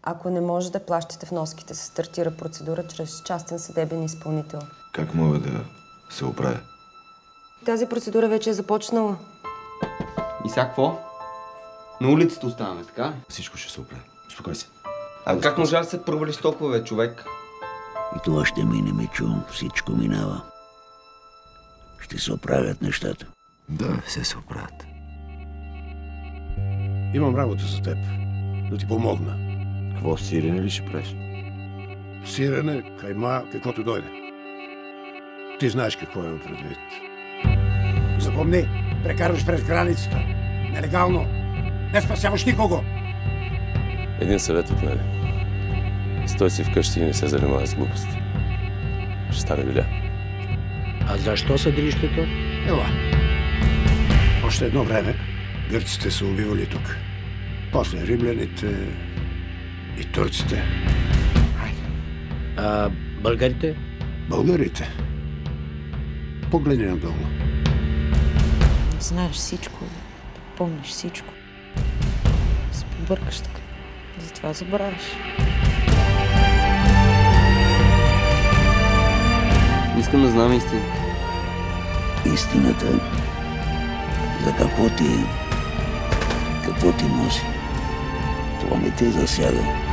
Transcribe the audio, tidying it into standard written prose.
Ако не може да плащате вноските, се стартира процедура чрез частен съдебен изпълнител. Как мога да се оправя? Тази процедура вече е започнала. И сега какво? На улицата оставаме, така? Всичко ще се оправи. Успокой се. А как можа да се провалиш толкова, бе, човек? И това ще мине, Мичо. Всичко минава. Ще се оправят нещата. Да, все се оправят. Имам работа за теб. Да ти помогна. Какво, сирене ли ще правиш? Сирене, кайма, каквото дойде. Ти знаеш какво имам предвид. Запомни, прекарваш през границата. Нелегално. Не спасяваш никого. Един съвет от мене. Стой си вкъщи и не се занимава с глупости. Ще стане биля. А защо съдилището? Ела. Още едно време гърците са убивали тук. После римляните и турците. А българите? Българите. Погледни надолу. Знаеш всичко, помниш всичко. Се побъркаш така. Затова забравяш. Искам да знам истина. Истината за какво ти носи. Това не те засяга.